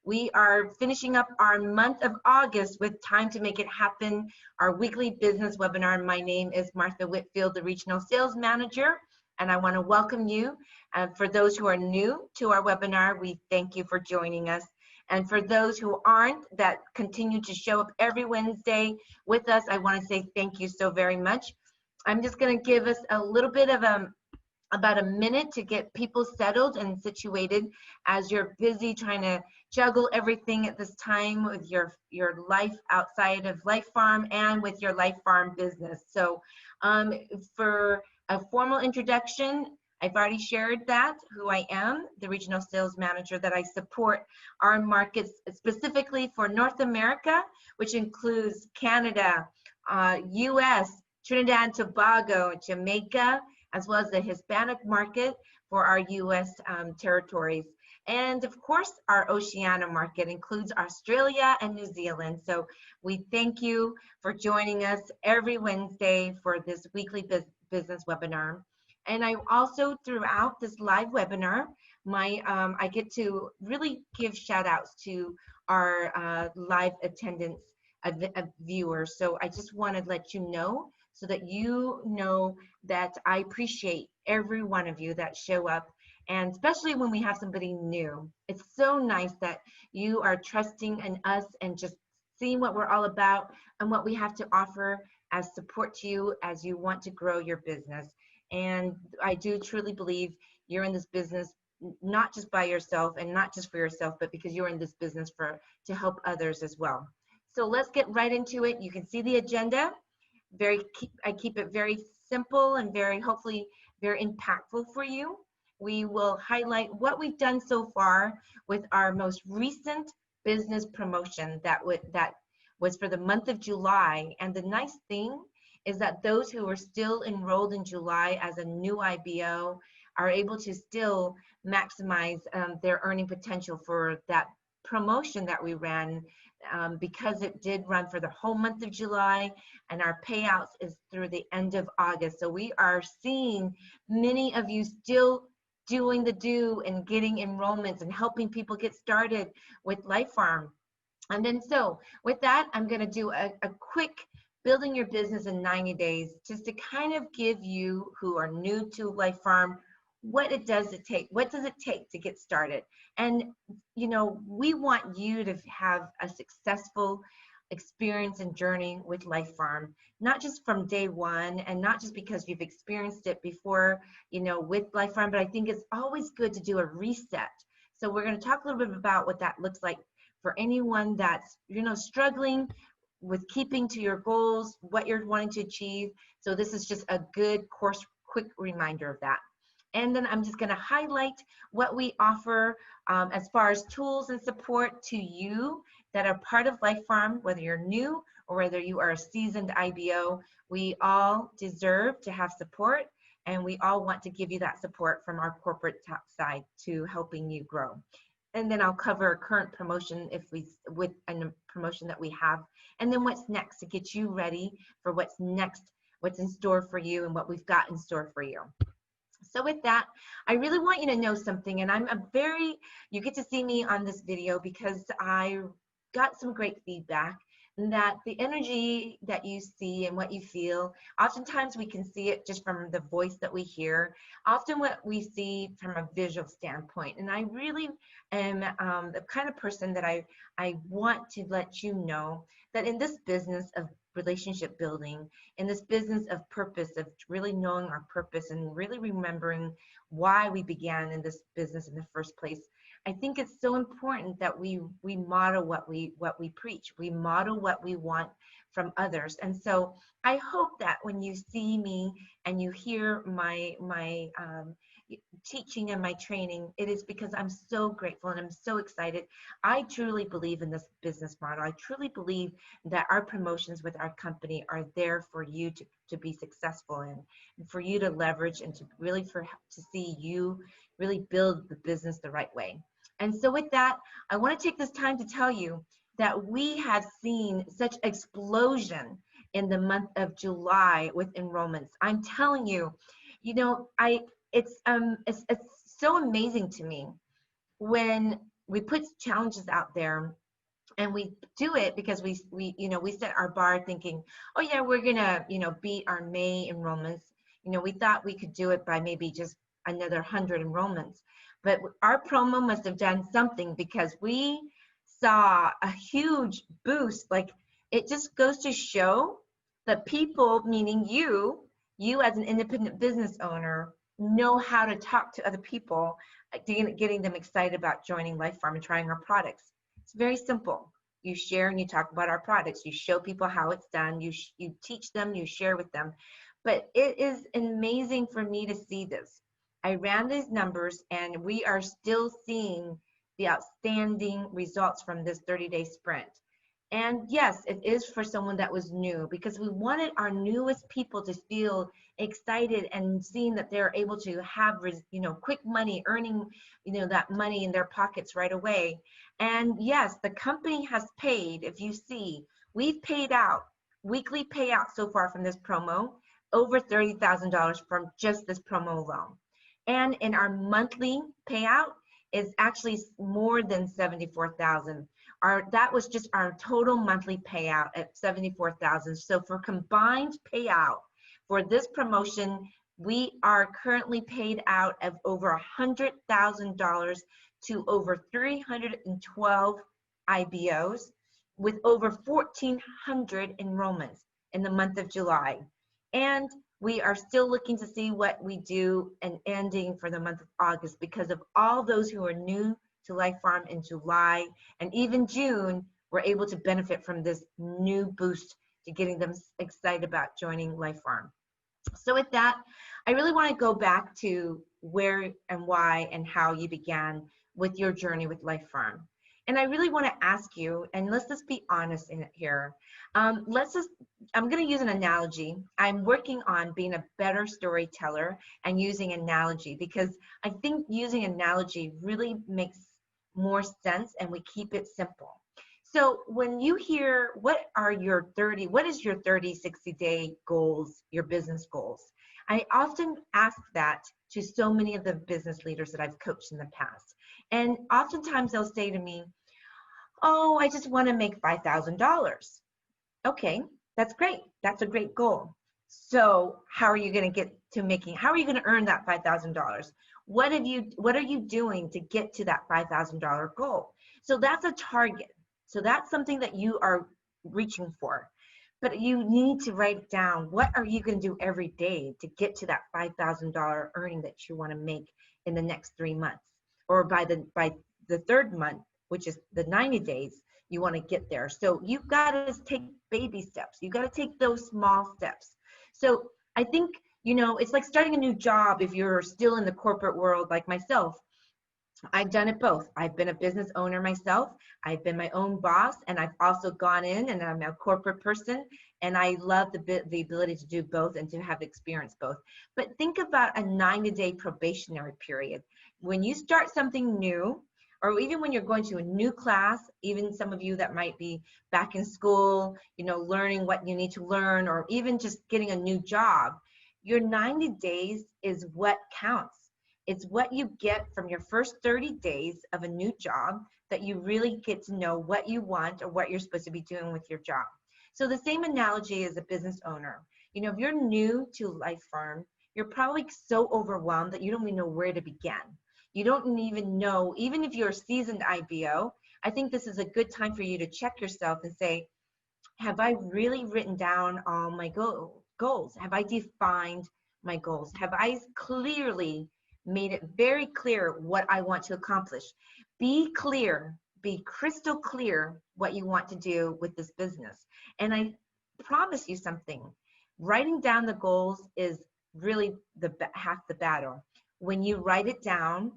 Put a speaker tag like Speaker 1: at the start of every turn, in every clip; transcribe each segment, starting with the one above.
Speaker 1: We are finishing up our month of August with Time to Make It Happen, our weekly business webinar. My name is Martha Whitfield, the Regional Sales Manager, and I want to welcome you. For those who are new to our webinar, we thank you for joining us. And for those who aren't, that continue to show up every Wednesday with us, I want to say thank you so very much. I'm just going to give us a little bit of about a minute to get people settled and situated as you're busy trying to juggle everything at this time with your life outside of Life Farm and with your Life Farm business. So for a formal introduction, I've already shared that, who I am, the Regional Sales Manager, that I support our markets specifically for North America, which includes Canada, US, Trinidad and Tobago, Jamaica, as well as the Hispanic market for our US territories. And of course, our Oceania market includes Australia and New Zealand. So we thank you for joining us every Wednesday for this weekly business webinar. And I also, throughout this live webinar, I get to really give shout outs to our live attendance viewers. So I just want to let you know so that you know that I appreciate every one of you that show up, and especially when we have somebody new. It's so nice that you are trusting in us and just seeing what we're all about and what we have to offer as support to you as you want to grow your business. And I do truly believe you're in this business not just by yourself and not just for yourself, but because you're in this business to help others as well. So let's get right into it. You can see the agenda. I keep it very simple and hopefully very impactful for you. We will highlight what we've done so far with our most recent business promotion that was for the month of July. And the nice thing is that those who are still enrolled in July as a new IBO are able to still maximize their earning potential for that promotion that we ran, because it did run for the whole month of July, and our payouts is through the end of August. So we are seeing many of you still doing the do and getting enrollments and helping people get started with Life Farm. And then so with that, I'm going to do a quick building your business in 90 days, just to kind of give you who are new to Life Farm what does it take to get started. And you know, we want you to have a successful experience and journey with Life Farm, not just from day one and not just because you've experienced it before, you know, with Life Farm, but I think it's always good to do a reset. So we're going to talk a little bit about what that looks like for anyone that's, you know, struggling with keeping to your goals, what you're wanting to achieve. So this is just a good quick reminder of that. And then I'm just going to highlight what we offer as far as tools and support to you that are part of Life Farm, whether you're new or whether you are a seasoned IBO. We all deserve to have support, and we all want to give you that support from our corporate side to helping you grow. And then I'll cover a current promotion with a promotion that we have, and then what's next to get you ready for what's next, what's in store for you, and what we've got in store for you. So with that, I really want you to know something, and you get to see me on this video because I got some great feedback that the energy that you see and what you feel, oftentimes we can see it just from the voice that we hear, often what we see from a visual standpoint. And I really am the kind of person that I want to let you know that in this business of relationship building, in this business of purpose, of really knowing our purpose and really remembering why we began in this business in the first place, I think it's so important that we model what we preach. We model what we want from others. And so I hope that when you see me and you hear my teaching and my training, it is because I'm so grateful and I'm so excited. I truly believe in this business model. I truly believe that our promotions with our company are there for you to be successful in, and for you to leverage, and to really to see you really build the business the right way. And so with that, I want to take this time to tell you that we have seen such explosion in the month of July with enrollments. I'm telling you, you know, it's so amazing to me when we put challenges out there, and we do it because we set our bar thinking, oh yeah, we're gonna beat our May enrollments. We thought we could do it by maybe just another 100 enrollments, but our promo must have done something, because we saw a huge boost. Like, it just goes to show that people, meaning you as an independent business owner, know how to talk to other people, getting them excited about joining Life Farm and trying our products. It's very simple. You share and you talk about our products. You show people how it's done. You teach them, you share with them. But it is amazing for me to see this. I ran these numbers, and we are still seeing the outstanding results from this 30-day sprint. And yes, it is for someone that was new, because we wanted our newest people to feel excited and seeing that they're able to have, quick money, earning, that money in their pockets right away. And yes, the company has paid. If you see, we've paid out weekly payout so far from this promo, over $30,000 from just this promo alone. And in our monthly payout is actually more than 74,000. That was just our total monthly payout at 74,000. So for combined payout for this promotion, we are currently paid out of over $100,000 to over 312 IBOs, with over 1,400 enrollments in the month of July. And we are still looking to see what we do and ending for the month of August, because of all those who are new to Life Farm in July and even June were able to benefit from this new boost to getting them excited about joining Life Farm. So with that, I really want to go back to where and why and how you began with your journey with Life Farm. And I really want to ask you, and let's just be honest in it here. I'm going to use an analogy. I'm working on being a better storyteller and using analogy, because I think using analogy really makes more sense, and we keep it simple. So when you hear, what is your 30, 60-day goals, your business goals? I often ask that to so many of the business leaders that I've coached in the past. And oftentimes they'll say to me, oh, I just want to make $5,000. Okay, that's great. That's a great goal. So how are you going to how are you going to earn that $5,000? What are you doing to get to that $5,000 goal? So that's a target. So that's something that you are reaching for. But you need to write down, what are you going to do every day to get to that $5,000 earning that you want to make in the next 3 months, or by the third month, which is the 90 days, you want to get there. So you've got to take baby steps. You've got to take those small steps. So I think, it's like starting a new job. If you're still in the corporate world like myself, I've done it both. I've been a business owner myself. I've been my own boss, and I've also gone in and I'm a corporate person, and I love the ability to do both and to have experienced both. But think about a 90-day probationary period. When you start something new, or even when you're going to a new class, even some of you that might be back in school, learning what you need to learn, or even just getting a new job, your 90 days is what counts. It's what you get from your first 30 days of a new job that you really get to know what you want or what you're supposed to be doing with your job. So the same analogy as a business owner. If you're new to Life Farm, you're probably so overwhelmed that you don't even know where to begin. You don't even know, even if you're a seasoned IBO, I think this is a good time for you to check yourself and say, have I really written down all my goals? Have I defined my goals? Have I clearly made it very clear what I want to accomplish? Be clear, be crystal clear what you want to do with this business. And I promise you something, writing down the goals is really half the battle. When you write it down,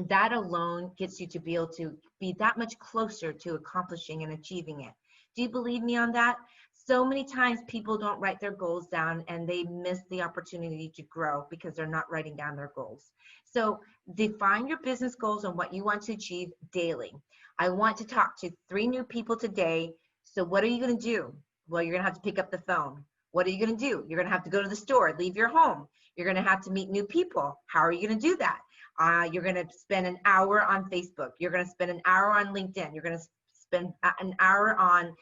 Speaker 1: that alone gets you to be able to be that much closer to accomplishing and achieving it. Do you believe me on that? So many times people don't write their goals down, and they miss the opportunity to grow because they're not writing down their goals. So define your business goals and what you want to achieve daily. I want to talk to 3 new people today. So what are you going to do? Well, you're going to have to pick up the phone. What are you going to do? You're going to have to go to the store, leave your home. You're going to have to meet new people. How are you going to do that? You're going to spend an hour on Facebook. You're going to spend an hour on LinkedIn. You're going to spend an hour on,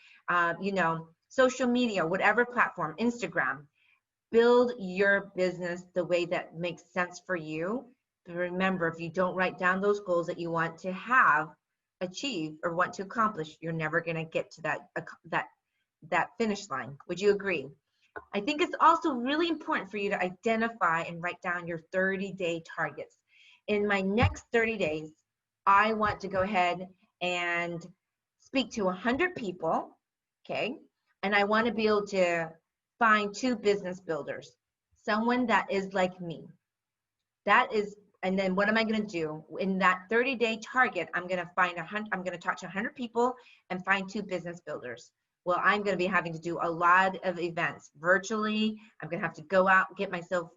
Speaker 1: social media, whatever platform, Instagram. Build your business the way that makes sense for you. But remember, if you don't write down those goals that you want to have, achieve, or want to accomplish, you're never going to get to that finish line. Would you agree? I think it's also really important for you to identify and write down your 30-day targets. In my next 30 days, I want to go ahead and speak to 100 people, okay? And I want to be able to find 2 business builders, someone that is like me. That is, and then what am I going to do in that 30-day target? I'm going to talk to 100 people and find 2 business builders. Well, I'm going to be having to do a lot of events virtually. I'm going to have to go out, get myself,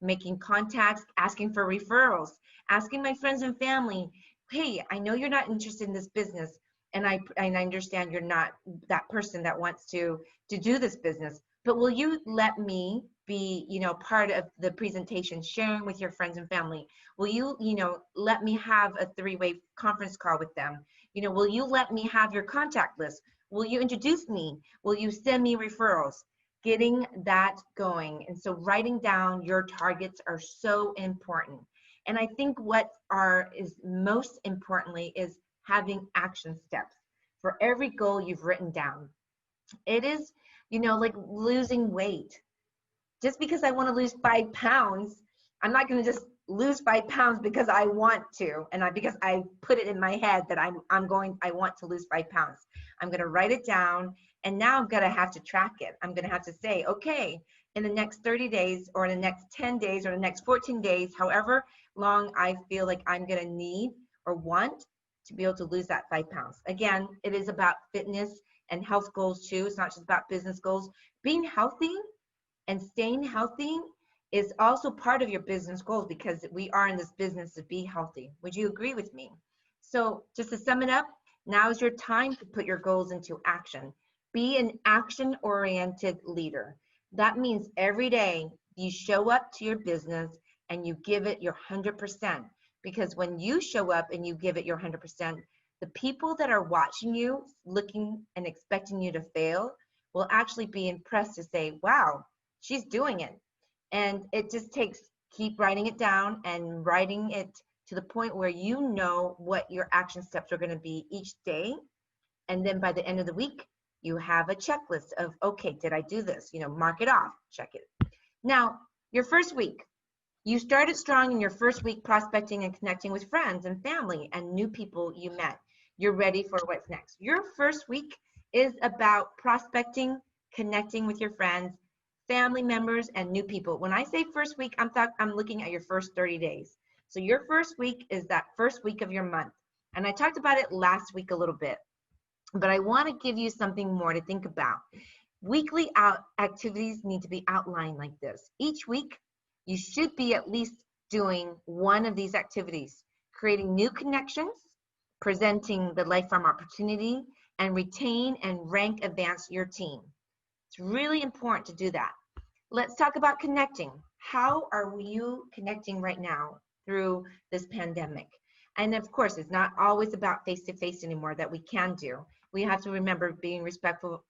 Speaker 1: making contacts, asking for referrals, asking my friends and family, hey, I know you're not interested in this business, and I understand you're not that person that wants to do this business, but will you let me be, part of the presentation, sharing with your friends and family? Will you, let me have a 3-way conference call with them? Will you let me have your contact list? Will you introduce me? Will you send me referrals? Getting that going. And so writing down your targets are so important. And I think what is most importantly is having action steps for every goal you've written down. It is, like losing weight. Just because I want to lose 5 pounds, I'm not going to just lose 5 pounds because I want to, and because I put it in my head that I want to lose 5 pounds. I'm going to write it down, and now I'm going to have to track it. I'm going to have to say, okay, in the next 30 days or in the next 10 days or the next 14 days, however long I feel like I'm going to need or want to be able to lose that 5 pounds. Again, it is about fitness and health goals too. It's not just about business goals. Being healthy and staying healthy is also part of your business goals, because we are in this business to be healthy. Would you agree with me? So just to sum it up, now is your time to put your goals into action. Be an action-oriented leader. That means every day you show up to your business and you give it your 100%. Because when you show up and you give it your 100%, the people that are watching you, looking and expecting you to fail, will actually be impressed to say, wow, she's doing it. And it just takes, keep writing it down and writing it to the point where you know what your action steps are going to be each day. And then by the end of the week, you have a checklist of, okay, did I do this? Mark it off, check it. Now, your first week, you started strong in your first week prospecting and connecting with friends and family and new people you met. You're ready for what's next. Your first week is about prospecting, connecting with your friends, family members, and new people. When I say first week, I'm looking at your first 30 days. So your first week is that first week of your month. And I talked about it last week a little bit, but I want to give you something more to think about. Weekly activities need to be outlined like this. Each week, you should be at least doing one of these activities: creating new connections, presenting the Life Farm opportunity, and retain and rank advance your team. It's really important to do that. Let's talk about connecting. How are you connecting right now through this pandemic? And of course, it's not always about face-to-face anymore that we can do. We have to remember being respectful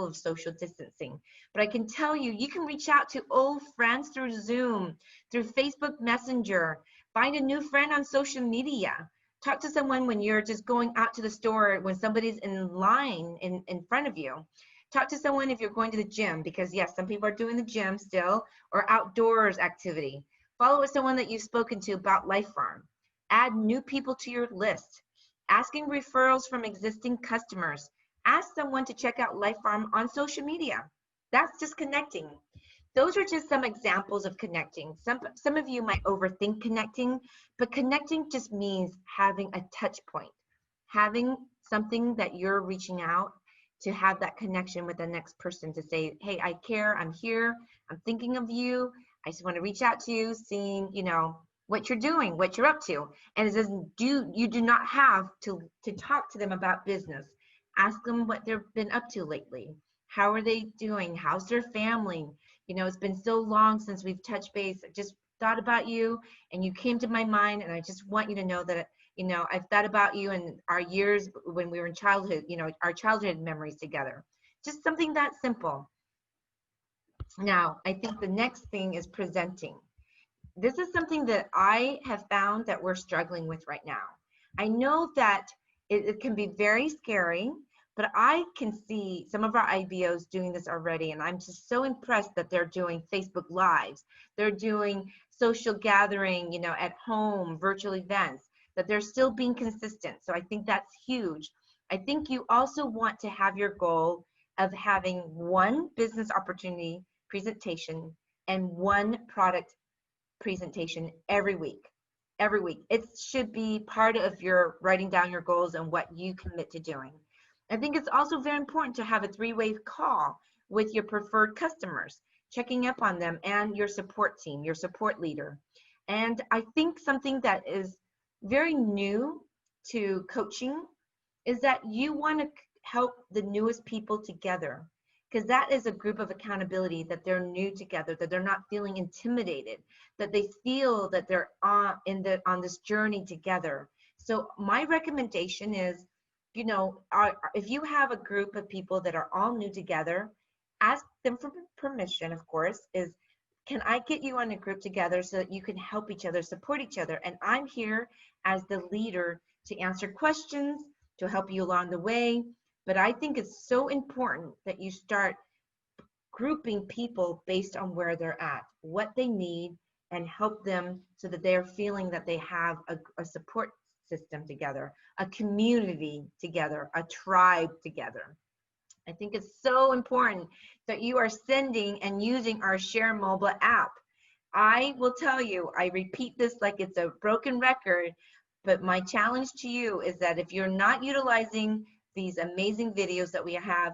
Speaker 1: of social distancing. But I can tell you, you can reach out to old friends through Zoom, through Facebook Messenger, find a new friend on social media. Talk to someone when you're just going out to the store, when somebody's in line in front of you. Talk to someone if you're going to the gym, because yes, some people are doing the gym still, or outdoors activity. Follow with someone that you've spoken to about Life Farm. Add new people to your list. Asking referrals from existing customers. Ask someone to check out Life Farm on social media. That's just connecting. Those are just some examples of connecting. Some of you might overthink connecting, but connecting just means having a touch point, having something that you're reaching out to, have that connection with the next person to say, hey, I care, I'm here, I'm thinking of you, I just want to reach out to you, seeing, what you're doing, what you're up to. And it says, you do not have to talk to them about business. Ask them what they've been up to lately. How are they doing? How's their family? It's been so long since we've touched base. Just thought about you and you came to my mind, and I just want you to know that, I've thought about you and our years when we were in childhood, our childhood memories together. Just something that simple. Now, I think the next thing is presenting. This is something that I have found that we're struggling with right now. I know that it can be very scary, but I can see some of our IBOs doing this already, and I'm just so impressed that they're doing Facebook Lives. They're doing social gathering, at home, virtual events, that they're still being consistent. So I think that's huge. I think you also want to have your goal of having one business opportunity presentation and one product presentation every week. Every week. It should be part of your writing down your goals and what you commit to doing. I think it's also very important to have a three-way call with your preferred customers, checking up on them and your support team, your support leader. And I think something that is very new to coaching is that you want to help the newest people together, because that is a group of accountability, that they're new together, that they're not feeling intimidated, that they feel that they're on this journey together. So my recommendation is, if you have a group of people that are all new together, ask them for permission, of course, is, can I get you on a group together so that you can help each other, support each other? And I'm here as the leader to answer questions, to help you along the way. But I think it's so important that you start grouping people based on where they're at, what they need, and help them so that they're feeling that they have a support system together, a community together, a tribe together. I think it's so important that you are sending and using our Share Mobile app. I will tell you, I repeat this like it's a broken record, but my challenge to you is that if you're not utilizing these amazing videos that we have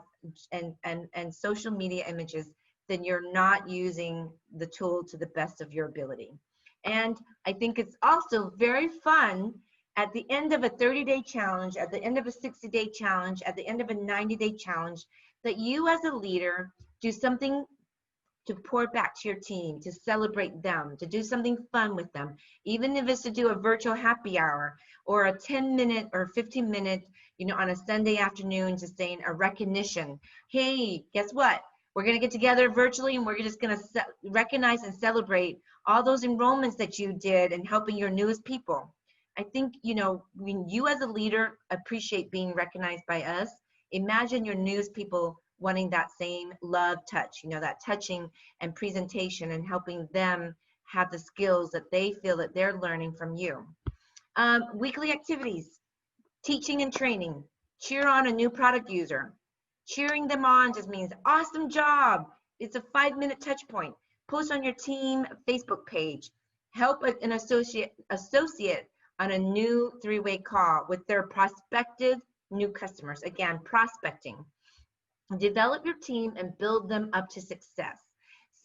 Speaker 1: and social media images, then you're not using the tool to the best of your ability. And I think it's also very fun at the end of a 30-day challenge, at the end of a 60-day challenge, at the end of a 90-day challenge, that you as a leader do something to pour back to your team, to celebrate them, to do something fun with them, even if it's to do a virtual happy hour or a 10-minute or 15-minute, on a Sunday afternoon, just saying a recognition. Hey, guess what? We're going to get together virtually, and we're just going to recognize and celebrate all those enrollments that you did and helping your newest people. I think, when you as a leader appreciate being recognized by us, imagine your newest people wanting that same love touch, that touching and presentation, and helping them have the skills that they feel that they're learning from you. Weekly activities, teaching and training, cheer on a new product user. Cheering them on just means awesome job. It's a 5-minute touch point. Post on your team Facebook page. Help an associate on a new 3-way call with their prospective new customers. Again, prospecting. Develop your team and build them up to success.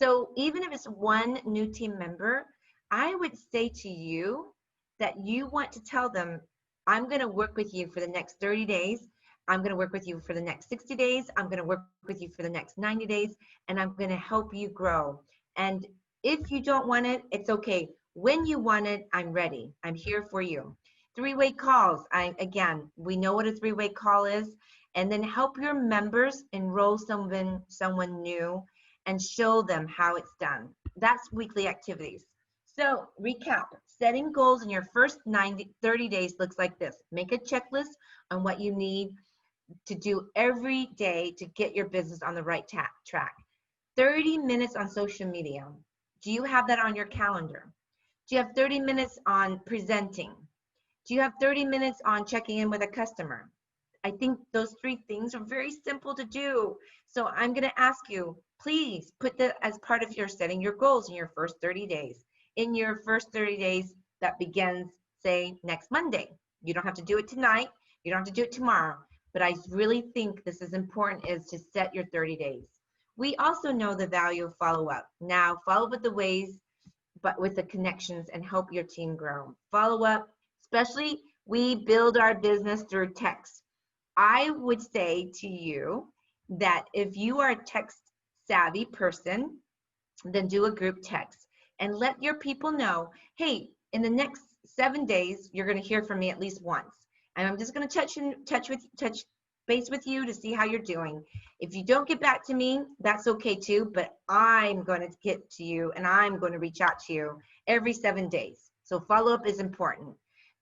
Speaker 1: So even if it's one new team member, I would say to you that you want to tell them, I'm going to work with you for the next 30 days. I'm going to work with you for the next 60 days. I'm going to work with you for the next 90 days, and I'm going to help you grow. And if you don't want it, it's okay. When you want it, I'm ready. I'm here for you. 3-way calls. Again, we know what a 3-way call is. And then help your members enroll someone new and show them how it's done. That's weekly activities. So recap, setting goals in your first 30 days looks like this. Make a checklist on what you need to do every day to get your business on the right track. 30 minutes on social media. Do you have that on your calendar? Do you have 30 minutes on presenting? Do you have 30 minutes on checking in with a customer? I think those 3 things are very simple to do. So I'm going to ask you, please put that as part of your setting your goals in your first 30 days. In your first 30 days, that begins, say, next Monday. You don't have to do it tonight. You don't have to do it tomorrow. But I really think this is important, is to set your 30 days. We also know the value of follow-up. Now, follow up with the ways, but with the connections, and help your team grow. Follow up, especially we build our business through text. I would say to you that if you are a text savvy person, then do a group text. and let your people know, hey, in the next 7 days, you're going to hear from me at least once. And I'm just going to touch base with you to see how you're doing. If you don't get back to me, that's okay too, but I'm going to get to you and I'm going to reach out to you every 7 days. So follow-up is important.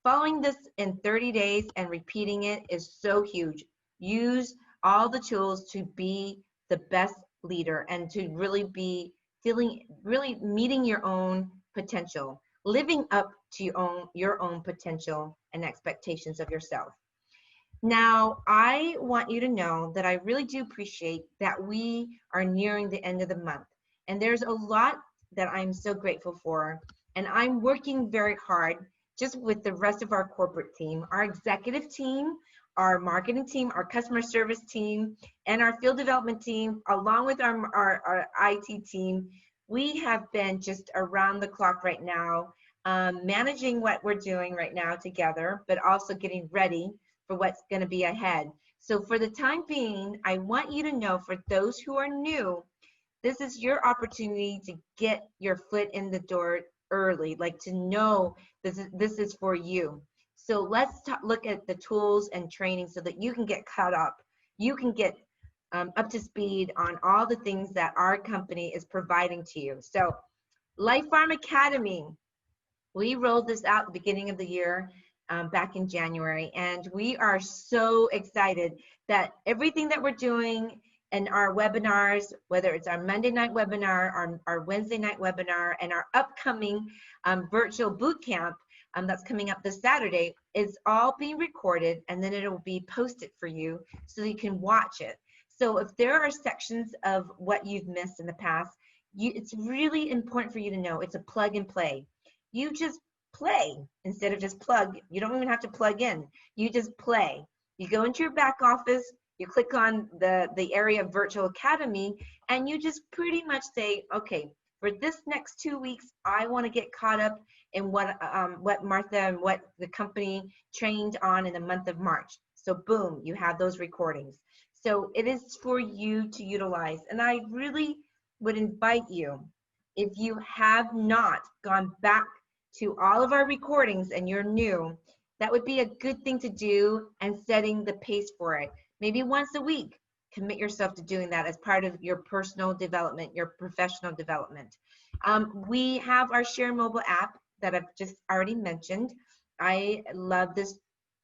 Speaker 1: Following this in 30 days and repeating it is so huge. Use all the tools to be the best leader and to really be really meeting your own potential, living up to your own potential and expectations of yourself. Now, I want you to know that I really do appreciate that we are nearing the end of the month. And there's a lot that I'm so grateful for. And I'm working very hard just with the rest of our corporate team, our executive team, our marketing team, our customer service team, and our field development team, along with our IT team. We have been just around the clock right now, managing what we're doing right now together, but also getting ready for what's going to be ahead. So for the time being, I want you to know, for those who are new, this is your opportunity to get your foot in the door early, like to know this is for you. So let's look at the tools and training so that you can get caught up. You can get up to speed on all the things that our company is providing to you. So Life Farm Academy, we rolled this out at the beginning of the year, back in January, and we are so excited that everything that we're doing in our webinars, whether it's our Monday night webinar, our Wednesday night webinar, and our upcoming virtual boot camp that's coming up this Saturday, is all being recorded, and then it'll be posted for you so you can watch it. So if there are sections of what you've missed in the past, it's really important for you to know it's a plug and play. You just play instead of just plug. You don't even have to plug in. You just play. You go into your back office, you click on the area of Virtual Academy, and you just pretty much say, okay, for this next 2 weeks, I want to get caught up in what Martha and what the company trained on in the month of March. So boom, you have those recordings. So it is for you to utilize. And I really would invite you, if you have not gone back to all of our recordings and you're new, that would be a good thing to do, and setting the pace for it. Maybe once a week, commit yourself to doing that as part of your personal development, your professional development. We have our Share Mobile app that I've just already mentioned. I love this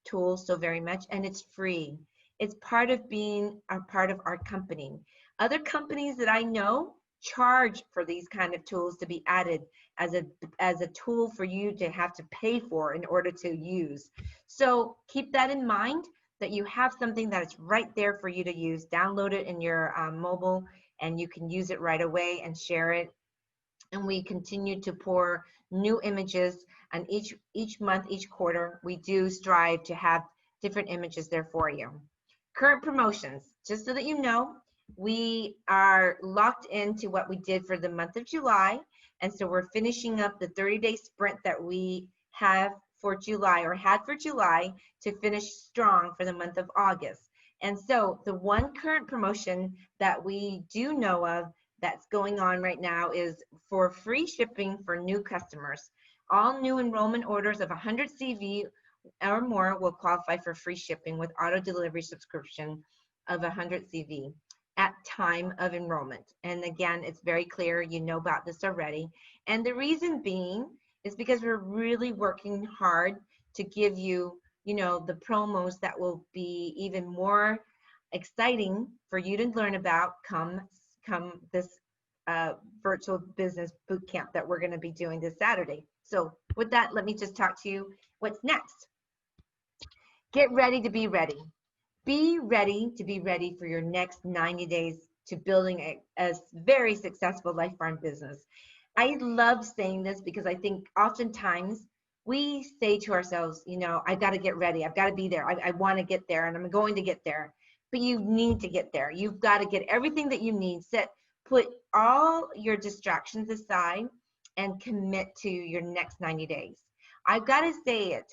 Speaker 1: tool so very much, and it's free. It's part of being a part of our company. Other companies that I know charge for these kind of tools to be added as a tool for you to have to pay for in order to use. So keep that in mind, that you have something that is right there for you to use. Download it in your mobile, and you can use it right away and share it. And we continue to pour new images, and each month, each quarter, we do strive to have different images there for you. Current promotions, just so that you know, we are locked into what we did for the month of July, and so we're finishing up the 30-day sprint that we have for July, or had for July, to finish strong for the month of August. And so the one current promotion that we do know of that's going on right now is for free shipping for new customers. All new enrollment orders of 100 CV or more will qualify for free shipping with auto delivery subscription of 100 CV at time of enrollment. And again, it's very clear, you know about this already. And the reason being is because we're really working hard to give you, the promos that will be even more exciting for you to learn about come this virtual business boot camp that we're going to be doing this Saturday. So with that, let me just talk to you what's next. Get ready to be ready. Be ready to be ready for your next 90 days to building a very successful Life Farm business. I love saying this because I think oftentimes we say to ourselves, I've got to get ready. I've got to be there. I want to get there, and I'm going to get there. But you need to get there. You've got to get everything that you need. Put all your distractions aside and commit to your next 90 days. I've got to say it.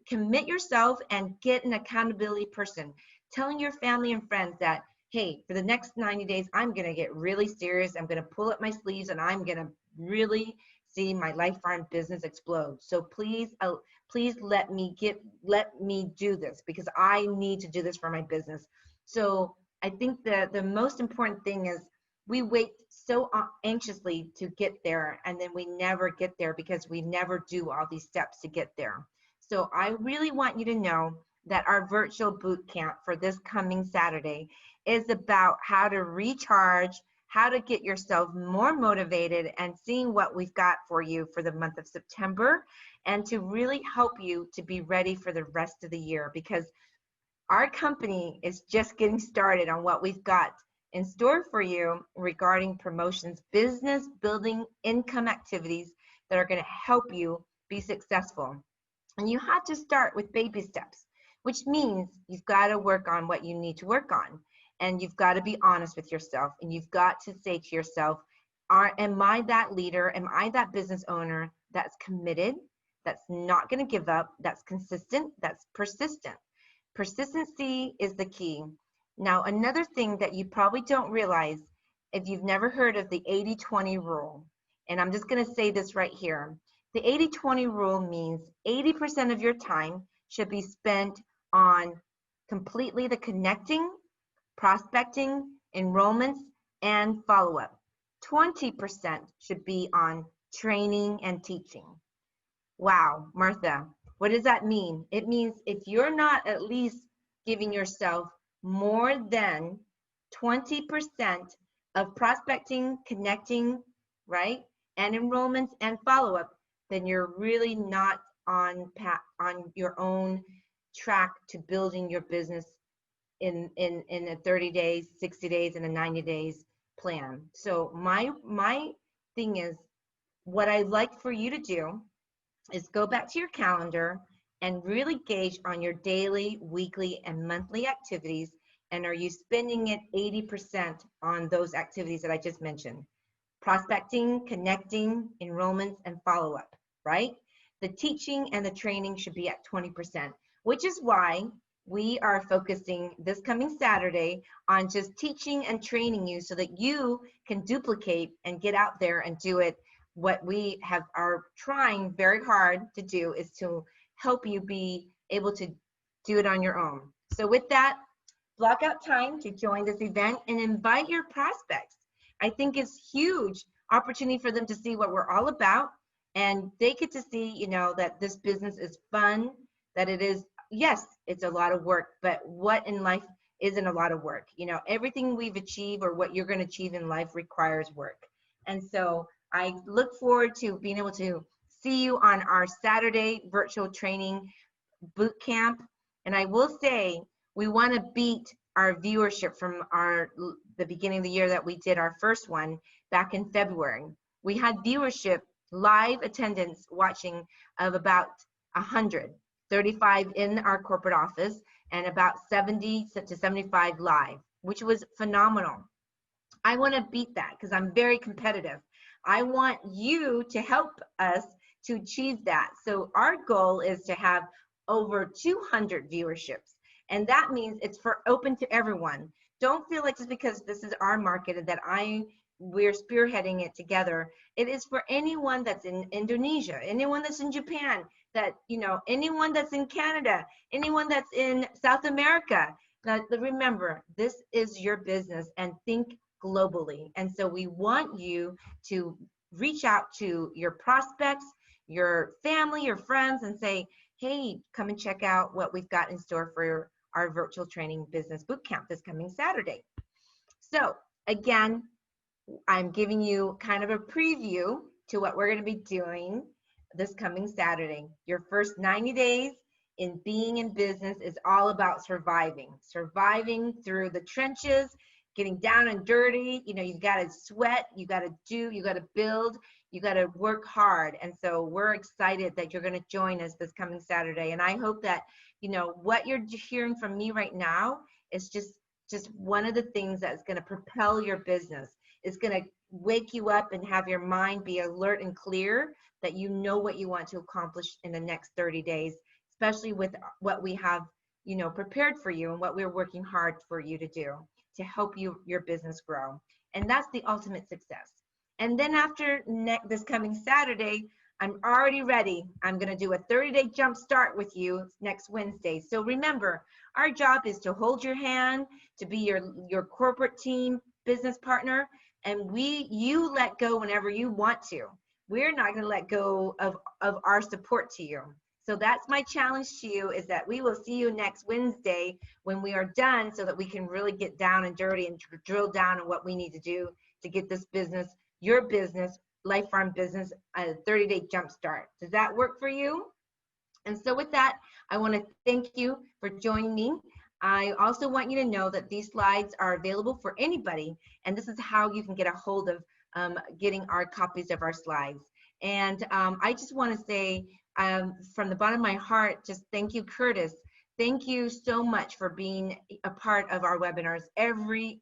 Speaker 1: Commit yourself and get an accountability person. Telling your family and friends that, hey, for the next 90 days, I'm going to get really serious. I'm going to pull up my sleeves, and I'm going to really see my Life Farm business explode. So please let me do this, because I need to do this for my business. So I think that the most important thing is we wait so anxiously to get there, and then we never get there because we never do all these steps to get there. So I really want you to know that our virtual boot camp for this coming Saturday is about how to recharge, how to get yourself more motivated, and seeing what we've got for you for the month of September, and to really help you to be ready for the rest of the year, because our company is just getting started on what we've got in store for you regarding promotions, business building, income activities that are going to help you be successful. And you have to start with baby steps, which means you've got to work on what you need to work on. And you've got to be honest with yourself. And you've got to say to yourself, am I that leader? Am I that business owner that's committed, that's not going to give up, that's consistent, that's persistent? Persistency is the key. Now, another thing that you probably don't realize, if you've never heard of the 80-20 rule, and I'm just going to say this right here. The 80-20 rule means 80% of your time should be spent on completely the connecting, prospecting, enrollments, and follow-up. 20% should be on training and teaching. Wow, Martha, what does that mean? It means if you're not at least giving yourself more than 20% of prospecting, connecting, right, and enrollments and follow-up, then you're really not on your own track to building your business in a 30 days, 60 days, and a 90 days plan. So my thing is, what I'd like for you to do is go back to your calendar and really gauge on your daily, weekly, and monthly activities. And are you spending it 80% on those activities that I just mentioned? Prospecting, connecting, enrollments, and follow-up, right? The teaching and the training should be at 20%, which is why we are focusing this coming Saturday on just teaching and training you so that you can duplicate and get out there and do it. What we are trying very hard to do is to help you be able to do it on your own. So with that, block out time to join this event and invite your prospects. I think it's huge opportunity for them to see what we're all about, and they get to see, you know, that this business is fun, that it is, yes, it's a lot of work, but what in life isn't a lot of work? You know, everything we've achieved or what you're going to achieve in life requires work. And so I look forward to being able to see you on our Saturday virtual training boot camp. And I will say, we want to beat our viewership from the beginning of the year that we did our first one back in February. We had viewership, live attendance watching of about 100, 35 in our corporate office, and about 70 to 75 live, which was phenomenal. I want to beat that because I'm very competitive. I want you to help us to achieve that. So our goal is to have over 200 viewerships. And that means it's open to everyone. Don't feel like just because this is our market and that we're spearheading it together. It is for anyone that's in Indonesia, anyone that's in Japan, that, you know, anyone that's in Canada, anyone that's in South America. Now, remember, this is your business, and think globally. And so we want you to reach out to your prospects, your family, your friends, and say, hey, come and check out what we've got in store for our virtual training business bootcamp this coming Saturday. So again, I'm giving you kind of a preview to what we're going to be doing this coming Saturday. Your first 90 days in being in business is all about surviving through the trenches, getting down and dirty. You know, you've got to sweat, you got to build, you got to work hard. And so we're excited that you're going to join us this coming Saturday. And I hope that, you know, what you're hearing from me right now is just one of the things that's going to propel your business. It's going to wake you up and have your mind be alert and clear that you know what you want to accomplish in the next 30 days, especially with what we have, you know, prepared for you and what we're working hard for you to do to help your business grow. And that's the ultimate success. And then after this coming Saturday, I'm already ready. I'm going to do a 30-day jump start with you next Wednesday. So remember, our job is to hold your hand, to be your corporate team business partner, and you let go whenever you want to. We're not going to let go of our support to you. So that's my challenge to you, is that we will see you next Wednesday when we are done, so that we can really get down and dirty and drill down on what we need to do to get this business, your business, Life Farm business, a 30-day jump start. Does that work for you? And so with that, I want to thank you for joining me. I also want you to know that these slides are available for anybody, and this is how you can get a hold of getting our copies of our slides. And I just want to say, from the bottom of my heart, just thank you, Curtis. Thank you so much for being a part of our webinars every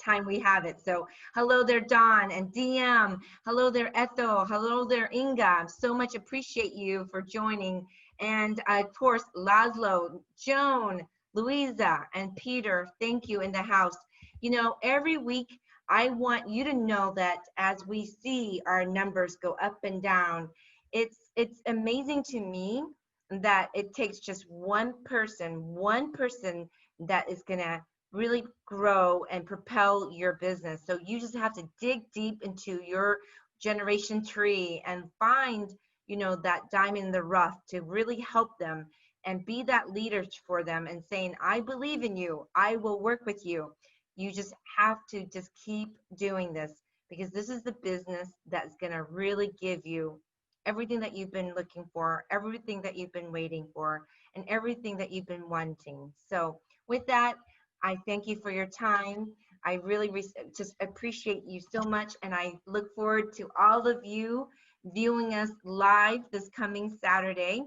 Speaker 1: time we have it. So hello there, Don and DM. Hello there, Ethel. Hello there, Inga. So much appreciate you for joining. And of course, Laszlo, Joan, Louisa, and Peter, thank you in the house. You know, every week I want you to know that as we see our numbers go up and down, it's amazing to me that it takes just one person that is gonna really grow and propel your business. So you just have to dig deep into your generation tree and find, you know, that diamond in the rough to really help them and be that leader for them and saying, I believe in you, I will work with you. You just have to just keep doing this, because this is the business that's going to really give you everything that you've been looking for, everything that you've been waiting for, and everything that you've been wanting. So with that, I thank you for your time. I really just appreciate you so much, and I look forward to all of you viewing us live this coming Saturday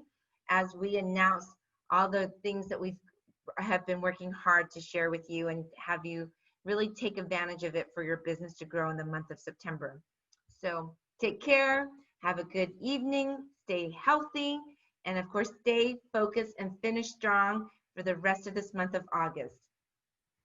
Speaker 1: as we announce all the things that we have been working hard to share with you and have you really take advantage of it for your business to grow in the month of September. So take care, have a good evening, stay healthy, and of course, stay focused and finish strong for the rest of this month of August.